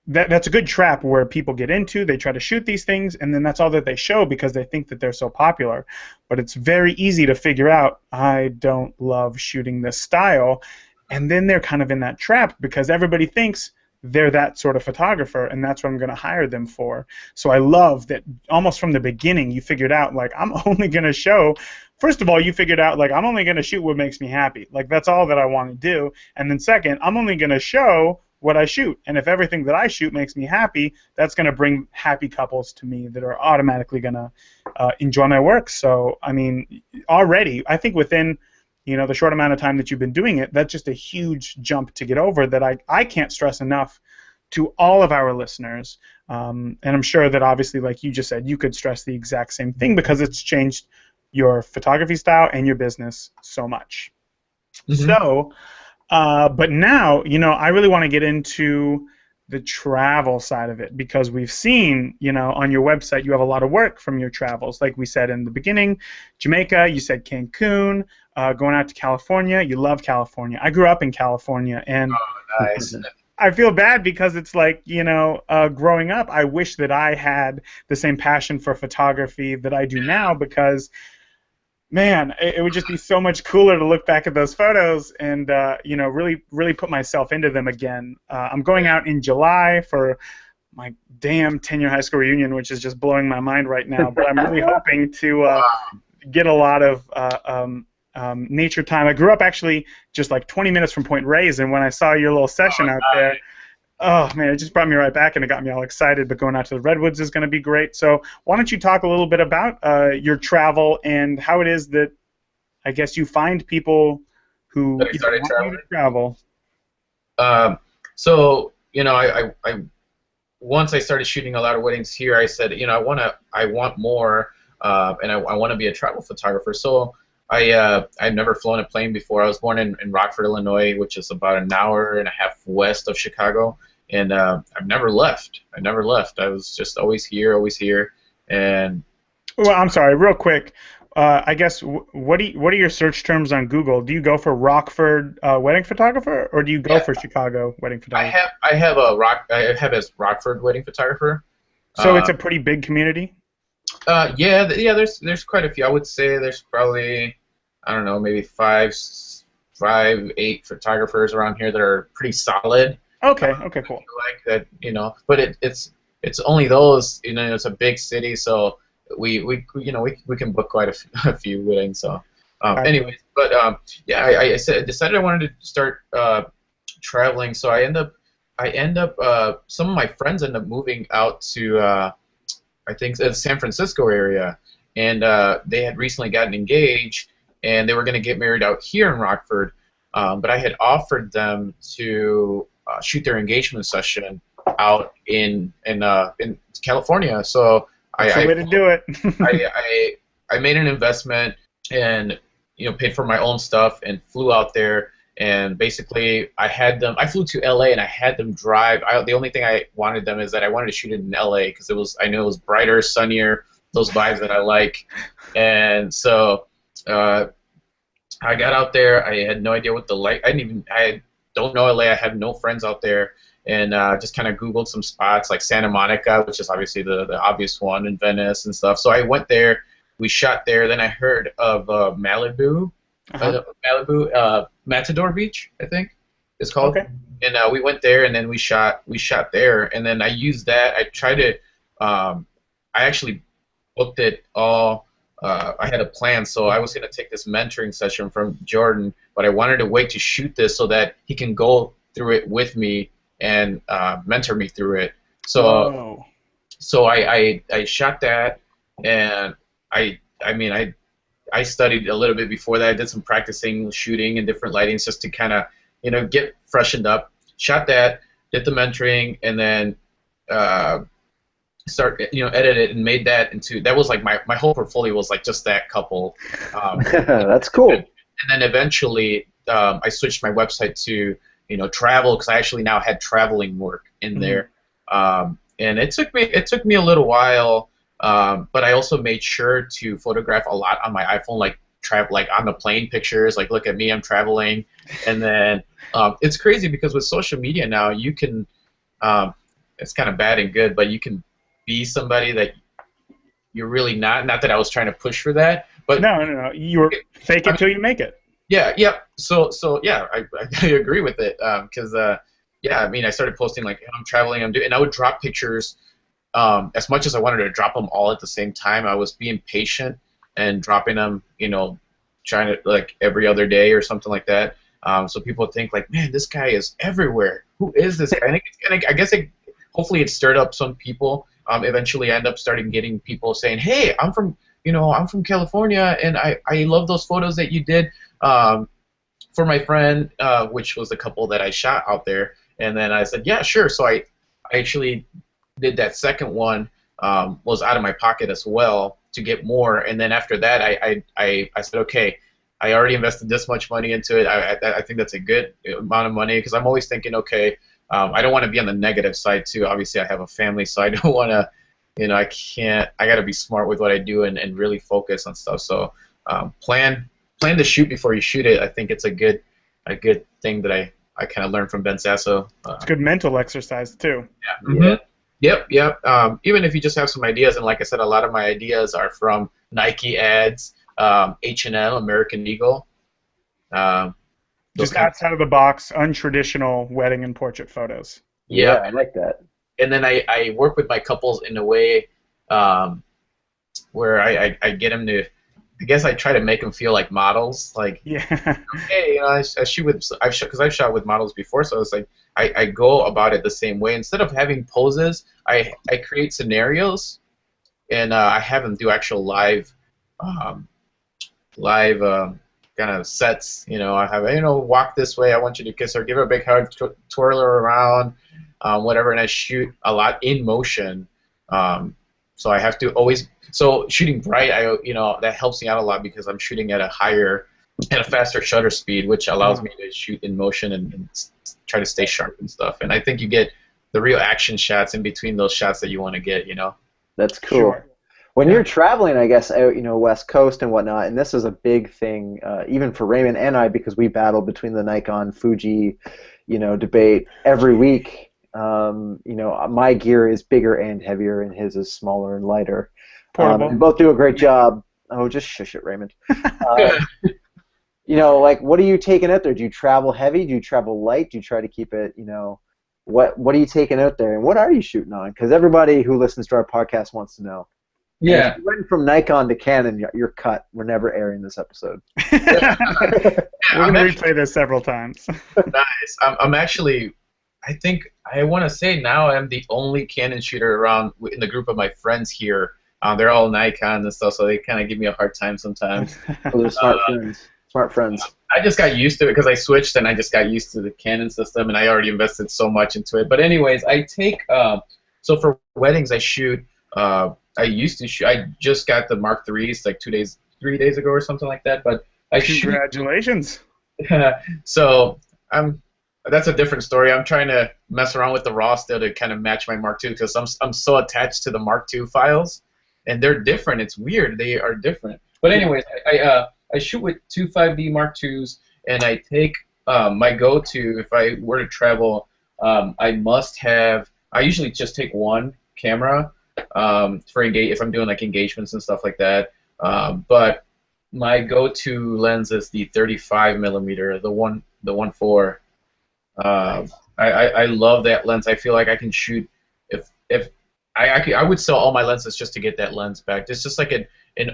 that's a good trap where people get into. They try to shoot these things, and then that's all that they show because they think that they're so popular. But it's very easy to figure out, I don't love shooting this style, and then they're kind of in that trap because everybody thinks they're that sort of photographer, and that's what I'm going to hire them for. So I love that almost from the beginning you figured out, like, I'm only going to show. First of all, you figured out, like, I'm only going to shoot what makes me happy. Like, that's all that I want to do. And then second, I'm only going to show what I shoot. And if everything that I shoot makes me happy, that's going to bring happy couples to me that are automatically going to enjoy my work. So, I mean, already, I think within, you know, the short amount of time that you've been doing it, that's just a huge jump to get over that I can't stress enough to all of our listeners. And I'm sure that obviously, like you just said, you could stress the exact same thing because it's changed your photography style and your business so much. Mm-hmm. So, but now, you know, I really want to get into the travel side of it because we've seen, you know, on your website you have a lot of work from your travels. Like we said in the beginning, Jamaica, you said Cancun, going out to California. You love California. I grew up in California, and nice. I feel bad because it's like, you know, growing up, I wish that I had the same passion for photography that I do now because, man, it would just be so much cooler to look back at those photos and, you know, really put myself into them again. I'm going out in July for my damn 10-year high school reunion, which is just blowing my mind right now. But I'm really hoping to get a lot of nature time. I grew up actually just like 20 minutes from Point Reyes, and when I saw your little session out there, oh man, it just brought me right back and it got me all excited. But going out to the Redwoods is going to be great. So why don't you talk a little bit about your travel and how it is that I guess you find people who want you to travel. So you know, I once I started shooting a lot of weddings here, I said, you know, I want more, and I want to be a travel photographer. So I've never flown a plane before. I was born in Rockford, Illinois, which is about an hour and a half west of Chicago, and I've never left. I was just always here, and. Well, I'm sorry, real quick. I guess what are your search terms on Google? Do you go for Rockford wedding photographer, or do you go for Chicago wedding photographer? I have as Rockford wedding photographer. So it's a pretty big community. Yeah. There's quite a few. I would say there's probably, I don't know, maybe 5, 8 photographers around here that are pretty solid. Okay, cool. Like that, you know. But it's only those. You know, it's a big city, so we can book quite a few weddings. So, anyways, but yeah, I decided I wanted to start traveling. So I end up some of my friends end up moving out to I think the San Francisco area, and they had recently gotten engaged, and they were going to get married out here in Rockford. But I had offered them to shoot their engagement session out in California. So That's the way to do it. I made an investment and, you know, paid for my own stuff and flew out there. And basically, I flew to LA and I had them drive. The only thing I wanted them is that I wanted to shoot it in LA because I knew it was brighter, sunnier, those vibes that I like. And so I got out there. I had no idea what the light. I don't know LA. I had no friends out there, and just kind of Googled some spots like Santa Monica, which is obviously the obvious one, and Venice and stuff. So I went there. We shot there. Then I heard of Malibu. Matador Beach, I think it's called. Okay. And we went there, and then we shot there, and then I used that. I tried to. I actually booked it all. I had a plan, so I was going to take this mentoring session from Jordan, but I wanted to wait to shoot this so that he can go through it with me and mentor me through it. So, so I shot that, and I studied a little bit before that. I did some practicing shooting and different lightings just to kind of, you know, get freshened up. Shot that, did the mentoring, and then edit it and made that into, that was like my whole portfolio was like just that couple. That's cool. And then eventually I switched my website to, you know, travel, because I actually now had traveling work in there. And it took me a little while. But I also made sure to photograph a lot on my iPhone, like on the plane pictures, like look at me, I'm traveling. And then it's crazy because with social media now, you can, it's kind of bad and good, but you can be somebody that you're really not. Not that I was trying to push for that, but no, you fake it till you make it. Yeah. So yeah, I agree with it, because yeah, I mean, I started posting like I'm traveling, and I would drop pictures. As much as I wanted to drop them all at the same time, I was being patient and dropping them, trying to like every other day or something like that. So people think like, man, this guy is everywhere. Who is this guy? And I guess hopefully it stirred up some people. Eventually, I end up starting getting people saying, hey, I'm from California, and I love those photos that you did for my friend, which was the couple that I shot out there. And then I said, yeah, sure. So I actually did that second one, was out of my pocket as well to get more. And then after that, I said, okay, I already invested this much money into it. I think that's a good amount of money, because I'm always thinking, okay, I don't want to be on the negative side too. Obviously, I have a family, so I don't want to, I got to be smart with what I do and really focus on stuff. So plan to shoot before you shoot it. I think it's a good thing that I kind of learned from Ben Sasso. It's good mental exercise too. Yeah. Mm-hmm. Yep. Even if you just have some ideas, and like I said, a lot of my ideas are from Nike ads, H&M, American Eagle. Just outside of the box, untraditional wedding and portrait photos. Yeah, I like that. And then I work with my couples in a way where I get them to, I guess I try to make them feel like models. Like, yeah. Hey, I shoot with, because I've shot with models before, so it's like I go about it the same way. Instead of having poses, I create scenarios, and I have them do actual live kind of sets. I have, walk this way, I want you to kiss her, give her a big hug, twirl her around, whatever, and I shoot a lot in motion. So I have to always, so shooting bright, that helps me out a lot, because I'm shooting at a faster shutter speed, which allows me to shoot in motion and try to stay sharp and stuff. And I think you get the real action shots in between those shots that you want to get, That's cool. Sure. When you're traveling, I guess, West Coast and whatnot, and this is a big thing, even for Raymond and I, because we battle between the Nikon, Fuji, debate every week. My gear is bigger and heavier, and his is smaller and lighter. We both do a great job. Oh, just shush it, Raymond. Like, what are you taking out there? Do you travel heavy? Do you travel light? Do you try to keep it, what are you taking out there? And what are you shooting on? Because everybody who listens to our podcast wants to know. Yeah. If you went from Nikon to Canon, you're cut. We're never airing this episode. We're going to replay this several times. Nice. I'm actually, I think, I want to say now I'm the only Canon shooter around in the group of my friends here. They're all Nikon and stuff, so they kind of give me a hard time sometimes. They're smart friends. Smart friends. I just got used to it because I switched, and I just got used to the Canon system, and I already invested so much into it. But anyways, I take, so for weddings I shoot, I used to shoot, I just got the Mark IIIs like 3 days ago or something like that, but I Congratulations. So that's a different story. I'm trying to mess around with the RAW still to kind of match my Mark II, because I'm so attached to the Mark II files, and they're different. It's weird. They are different. But anyways, I shoot with two 5D Mark IIs, and I take my go-to if I were to travel. I usually just take one camera if I'm doing like engagements and stuff like that. But my go-to lens is the 35 millimeter, the 1.4. I love that lens. I feel like I can shoot. If I would sell all my lenses just to get that lens back. It's just like an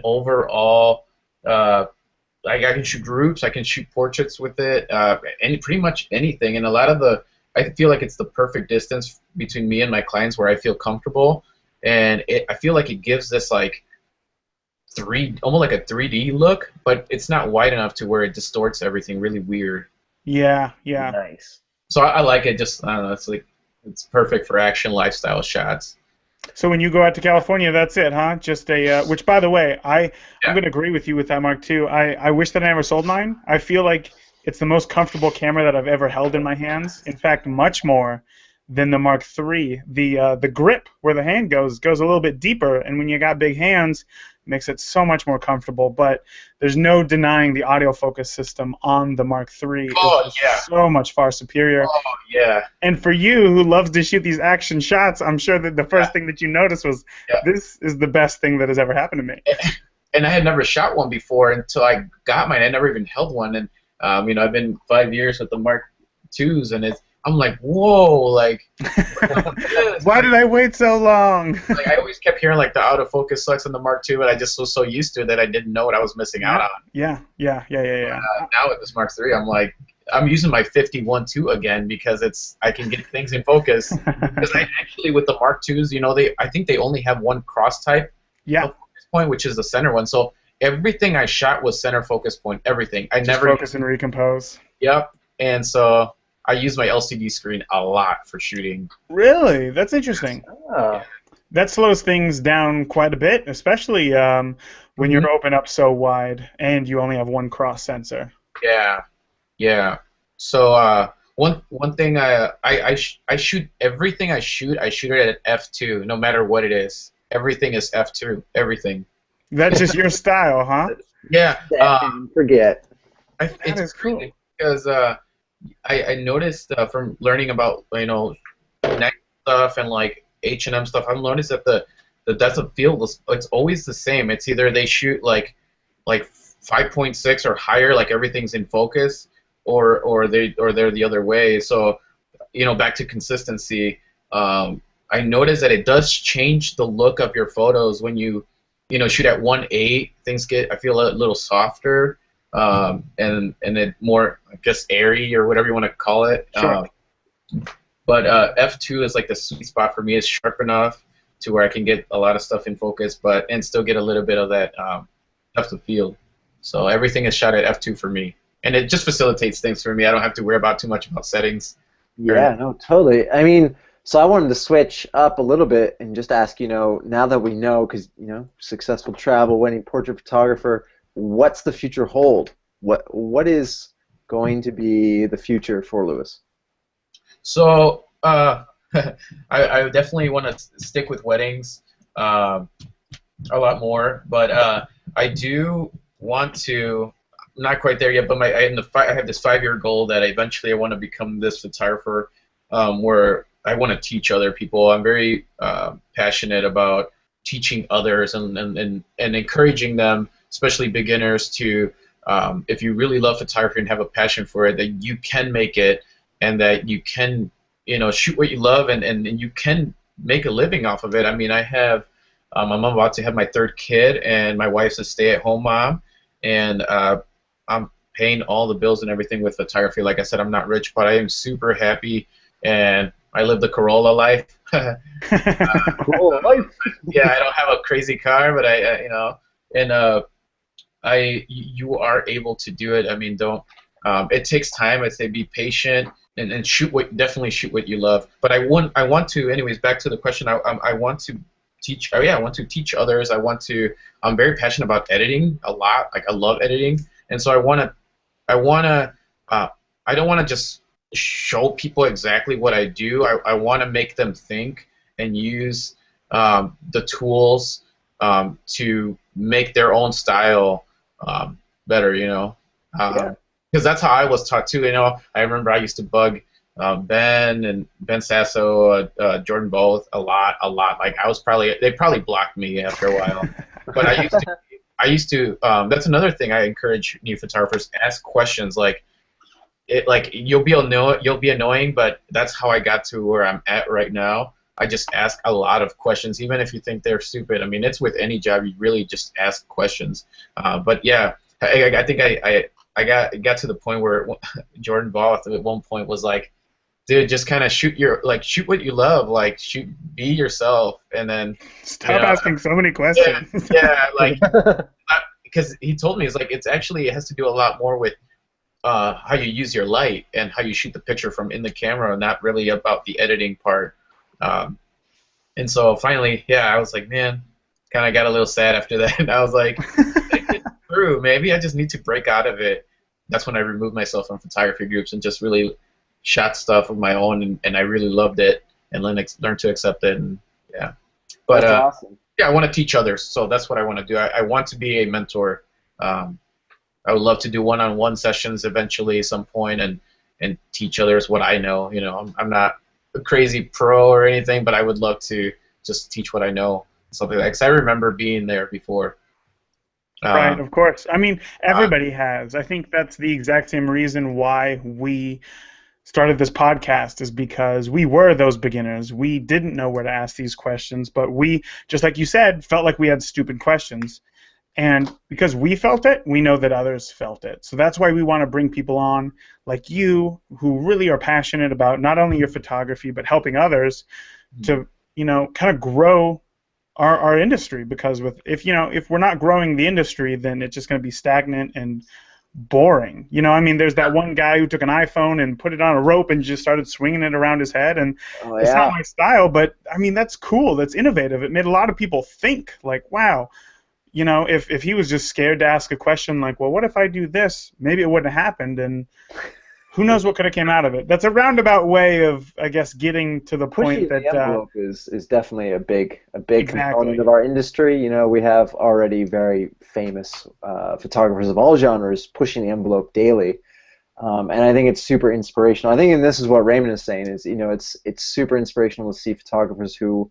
overall. I can shoot groups. I can shoot portraits with it. Pretty much anything. And I feel like it's the perfect distance between me and my clients where I feel comfortable. And I feel like it gives this like almost like a 3D look, but it's not wide enough to where it distorts everything really weird. Yeah. Nice. So I like it. Just I don't know. It's perfect for action lifestyle shots. So when you go out to California, that's it, huh? Just which, by the way, I'm going to agree with you with that Mark II. I wish that I never sold mine. I feel like it's the most comfortable camera that I've ever held in my hands. In fact, much more than the Mark III. The grip where the hand goes a little bit deeper, and when you got big hands, it makes it so much more comfortable. But there's no denying the autofocus system on the Mark III is so much far superior. Oh, yeah. And for you, who loves to shoot these action shots, I'm sure that the first thing that you noticed was, this is the best thing that has ever happened to me. And I had never shot one before until I got mine. I never even held one. And, I've been 5 years with the Mark IIs, and I'm like, whoa, like, Why did I wait so long? like I always kept hearing like the autofocus sucks on the Mark II, but I just was so used to it that I didn't know what I was missing out on. Yeah. Now with this Mark III, I'm like, I'm using my 51.2 again because I can get things in focus. Because I actually with the Mark IIs, I think they only have one cross type Yeah. of focus point, which is the center one. So everything I shot was center focus point. Everything. I Just never focus and recompose. Yep. And so I use my LCD screen a lot for shooting. Really? That's interesting. Oh. That slows things down quite a bit, especially when you're open up so wide and you only have one cross sensor. Yeah. So one thing I shoot everything I shoot it at f2 no matter what it is. Everything is f2. Everything. That's just your style, huh? Yeah. Forget. That is cool. Because I noticed from learning about neck stuff and like H&M stuff, I've noticed that the depth of field it's always the same. It's either they shoot like 5.6 or higher, like everything's in focus, or they're the other way. So back to consistency. I noticed that it does change the look of your photos when you shoot at 1.8. Things get, I feel, a little softer. And it more, I guess, airy or whatever you want to call it. Sure. But f2 is like the sweet spot for me. It's sharp enough to where I can get a lot of stuff in focus, and still get a little bit of that depth of field. So everything is shot at f2 for me, and it just facilitates things for me. I don't have to worry about too much about settings. Yeah, no, totally. I mean, so I wanted to switch up a little bit and just ask, now that we know, because successful travel, wedding portrait photographer. What's the future hold? What is going to be the future for Luis? So I definitely want to stick with weddings a lot more, but I do want to. I'm not quite there yet, but I have this 5-year goal that eventually I want to become this photographer, where I want to teach other people. I'm very passionate about teaching others and encouraging them, especially beginners, to if you really love photography and have a passion for it, that you can make it, and that you can shoot what you love, and you can make a living off of it. I mean, I'm about to have my 3rd kid, and my wife's a stay-at-home mom, and I'm paying all the bills and everything with photography. Like I said, I'm not rich, but I am super happy, and I live the Corolla life. Cool life. Yeah, I don't have a crazy car, but you are able to do it. I mean, don't. It takes time. I say be patient and definitely shoot what you love. But I want to, anyways. Back to the question. I want to teach. Oh yeah, I want to teach others. I'm very passionate about editing a lot. Like I love editing, and so I don't want to just show people exactly what I do. I want to make them think and use the tools to make their own style better, because that's how I was taught too. I remember I used to bug Ben and Ben Sasso, Jordan both a lot. Like they probably blocked me after a while. But I used to. That's another thing I encourage new photographers: ask questions. Like you'll be annoying, but that's how I got to where I'm at right now. I just ask a lot of questions, even if you think they're stupid. I mean, it's with any job. You really just ask questions. But yeah, I think I got to the point where Jordan Ball at one point was like, dude, just kind of shoot what you love, like be yourself, and then stop asking so many questions. Yeah, like because he told me it has to do a lot more with how you use your light and how you shoot the picture from in the camera, not really about the editing part. And so finally, I was like, man, kind of got a little sad after that. And I was like, it's true. Maybe I just need to break out of it. That's when I removed myself from photography groups and just really shot stuff of my own, and I really loved it and learned to accept it. And yeah, but that's awesome. Yeah, I want to teach others, so that's what I want to do. I want to be a mentor. I would love to do one-on-one sessions eventually at some point and teach others what I know. I'm not a crazy pro or anything, but I would love to just teach what I know, something like. 'Cause I remember being there before. Right, of course. I mean, everybody has. I think that's the exact same reason why we started this podcast is because we were those beginners. We didn't know where to ask these questions, but we, just like you said, felt like we had stupid questions. And because we felt it, we know that others felt it. So that's why we want to bring people on like you who really are passionate about not only your photography, but helping others to, kind of grow our industry. Because if we're not growing the industry, then it's just going to be stagnant and boring. There's that one guy who took an iPhone and put it on a rope and just started swinging it around his head, and it's not my style, but that's cool. That's innovative. It made a lot of people think, like, wow, if he was just scared to ask a question like, well, what if I do this? Maybe it wouldn't have happened, and who knows what could have came out of it. That's a roundabout way of, I guess, getting to the point that the envelope is definitely a big exactly. component of our industry. We have already very famous photographers of all genres pushing the envelope daily, and I think it's super inspirational. I think, and this is what Raymond is saying, is it's super inspirational to see photographers who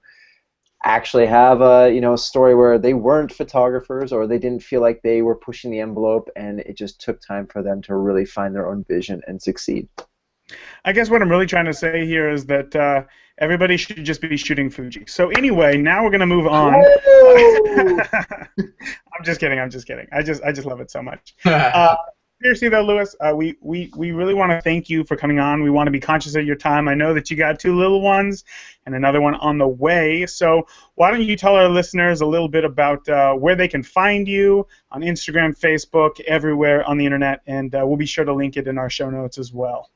actually have a story where they weren't photographers, or they didn't feel like they were pushing the envelope, and it just took time for them to really find their own vision and succeed. I guess what I'm really trying to say here is that everybody should just be shooting Fuji. So anyway, now we're gonna move on. I'm just kidding. I just love it so much. Seriously though, Luis, we really want to thank you for coming on. We want to be conscious of your time. I know that you got 2 little ones and another one on the way. So why don't you tell our listeners a little bit about where they can find you on Instagram, Facebook, everywhere on the internet, and we'll be sure to link it in our show notes as well.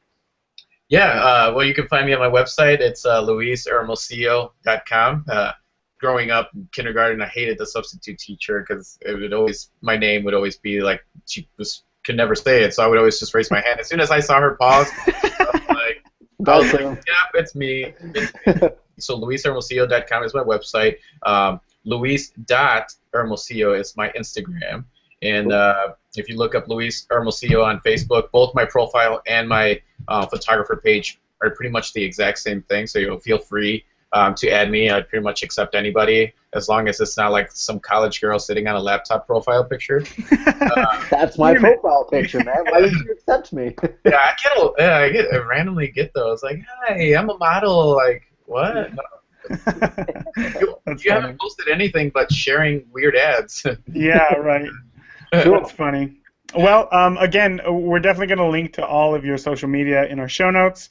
Yeah, well, you can find me on my website. It's luishermosillo.com. Growing up in kindergarten, I hated the substitute teacher because my name would always be like, could never say it, so I would always just raise my hand. As soon as I saw her pause, I was like, yeah, it's me. So luishermosillo.com is my website. Luis.hermosillo is my Instagram. And if you look up Luis Hermosillo on Facebook, both my profile and my photographer page are pretty much the exact same thing, so you'll feel free to add me. I'd pretty much accept anybody, as long as it's not like some college girl sitting on a laptop profile picture. That's my profile picture, man. Why did you accept me? Yeah, I randomly get those. Like, hi, I'm a model. Like, what? You haven't posted anything but sharing weird ads. Yeah, right. That's funny. Well, again, we're definitely going to link to all of your social media in our show notes,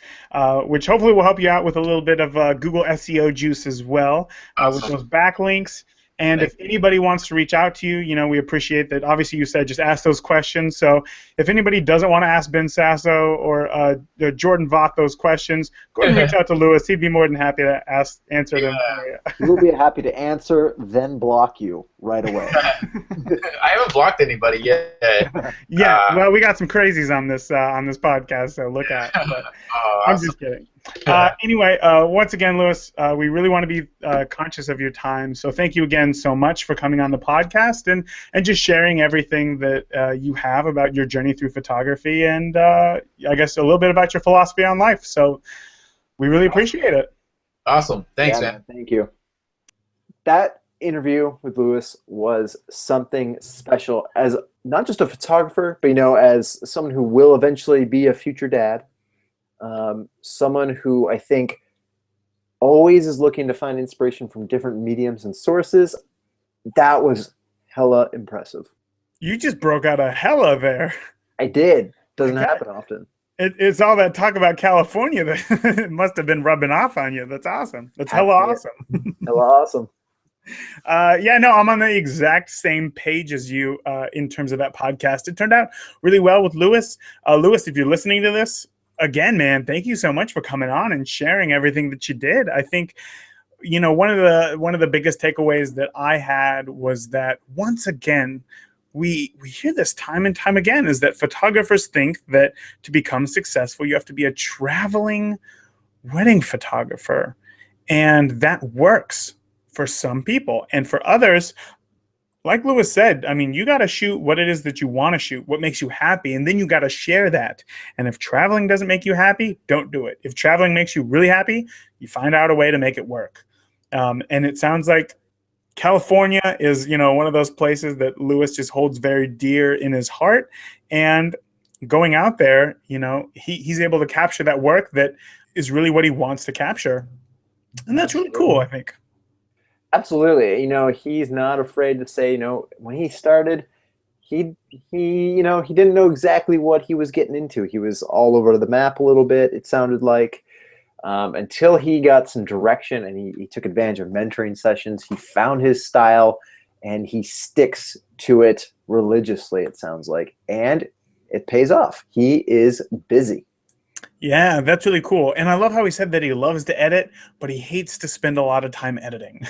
which hopefully will help you out with a little bit of Google SEO juice as well, with those backlinks. And if anybody wants to reach out to you, we appreciate that. Obviously, you said just ask those questions. So if anybody doesn't want to ask Ben Sasso or Jordan Voth those questions, go ahead and reach out to Luis. He'd be more than happy to answer them for you. We'll be happy to answer, then block you right away. I haven't blocked anybody yet. Yeah, well, we got some crazies on this podcast, so look out. But I'm just kidding. Anyway, once again, Luis, we really want to be conscious of your time. So thank you again so much for coming on the podcast and just sharing everything that you have about your journey through photography and I guess a little bit about your philosophy on life. So we really appreciate it. Awesome. Thanks, man. Thank you. That interview with Luis was something special, as not just a photographer, but as someone who will eventually be a future dad. Someone who I think always is looking to find inspiration from different mediums and sources. That was hella impressive. You just broke out a hella there. I did. Doesn't happen often. It's all that talk about California that it must have been rubbing off on you. That's awesome. That's hella awesome. Hella awesome. Yeah, no, I'm on the exact same page as you in terms of that podcast. It turned out really well with Luis. Luis, if you're listening to this, again, man, thank you so much for coming on and sharing everything that you did. I think, one of the biggest takeaways that I had was that once again, we hear this time and time again, is that photographers think that to become successful, you have to be a traveling wedding photographer. And that works for some people. And for others, like Luis said, you got to shoot what it is that you want to shoot, what makes you happy, and then you got to share that. And if traveling doesn't make you happy, don't do it. If traveling makes you really happy, you find out a way to make it work. And it sounds like California is, one of those places that Luis just holds very dear in his heart. And going out there, he's able to capture that work that is really what he wants to capture. And that's really cool, I think. Absolutely. He's not afraid to say, when he started, he didn't know exactly what he was getting into. He was all over the map a little bit, it sounded like, until he got some direction and he took advantage of mentoring sessions. He found his style and he sticks to it religiously, it sounds like. And it pays off. He is busy. Yeah, that's really cool. And I love how he said that he loves to edit, but he hates to spend a lot of time editing.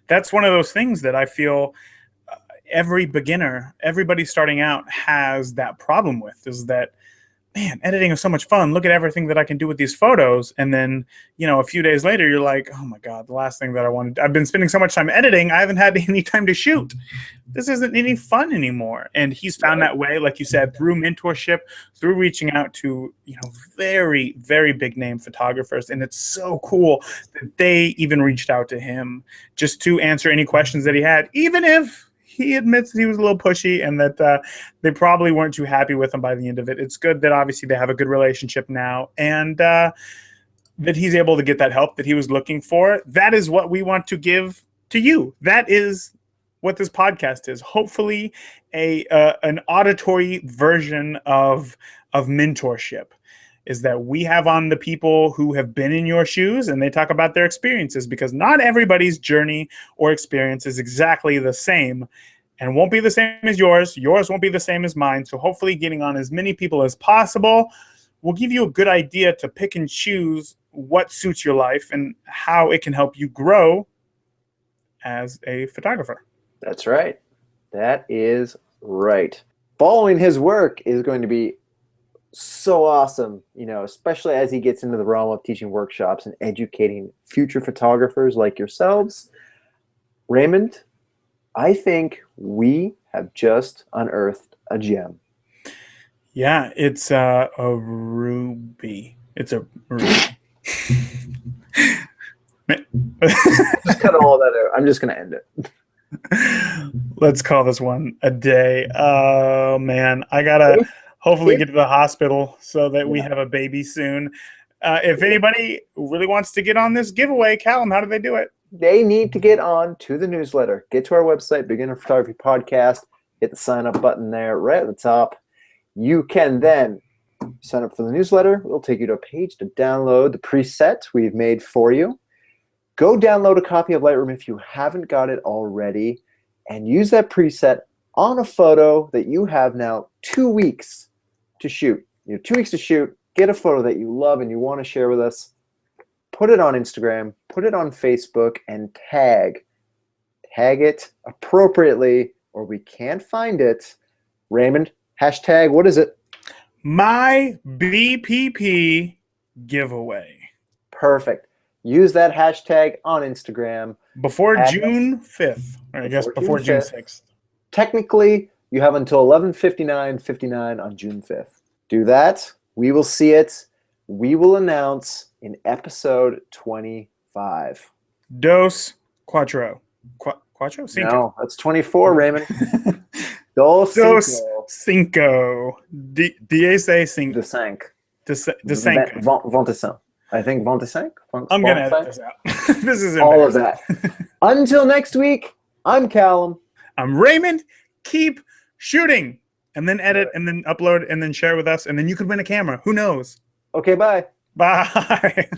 That's one of those things that I feel every beginner, everybody starting out has that problem with, is that, man, editing is so much fun. Look at everything that I can do with these photos. And then, a few days later, you're like, oh my God, the last thing that I wanted, I've been spending so much time editing, I haven't had any time to shoot. This isn't any fun anymore. And he's found that way, like you said, through mentorship, through reaching out to, very, very big name photographers. And it's so cool that they even reached out to him just to answer any questions that he had, even if he admits that he was a little pushy and that they probably weren't too happy with him by the end of it. It's good that obviously they have a good relationship now, and that he's able to get that help that he was looking for. That is what we want to give to you. That is what this podcast is. Hopefully an auditory version of mentorship, is that we have on the people who have been in your shoes and they talk about their experiences, because not everybody's journey or experience is exactly the same and won't be the same as yours. Yours won't be the same as mine. So hopefully getting on as many people as possible will give you a good idea to pick and choose what suits your life and how it can help you grow as a photographer. That's right. That is right. Following his work is going to be so awesome, especially as he gets into the realm of teaching workshops and educating future photographers like yourselves. Raymond, I think we have just unearthed a gem. Yeah, it's a ruby. It's a ruby. Just cut all that out. I'm just going to end it. Let's call this one a day. Oh, man. I got to hopefully get to the hospital so that we have a baby soon. If anybody really wants to get on this giveaway, Callum, how do they do it? They need to get on to the newsletter. Get to our website, Beginner Photography Podcast. Hit the sign up button there right at the top. You can then sign up for the newsletter. It'll take you to a page to download the preset we've made for you. Go download a copy of Lightroom if you haven't got it already, and use that preset on a photo that you have now 2 weeks to shoot. You have 2 weeks to shoot. Get a photo that you love and you want to share with us. Put it on Instagram, put it on Facebook, and tag it appropriately, or we can't find it. Raymond, hashtag, what is it? My BPP giveaway. Perfect. Use that hashtag on Instagram. Before June 5th, or I guess before June 6th. Technically, you have until 11:59 on June 5th. Do that. We will see it. We will announce in episode 25. Dos cuatro. Cuatro? Cinco. No, that's 24, Raymond. Dos cinco. Diez cinco. De cinq. De cinq. 25. I think 25. I'm going to edit this out. This is all of that. Until next week, I'm Callum. I'm Raymond. Keep shooting. And then edit, and then upload, and then share with us. And then you could win a camera. Who knows? Okay, bye. Bye.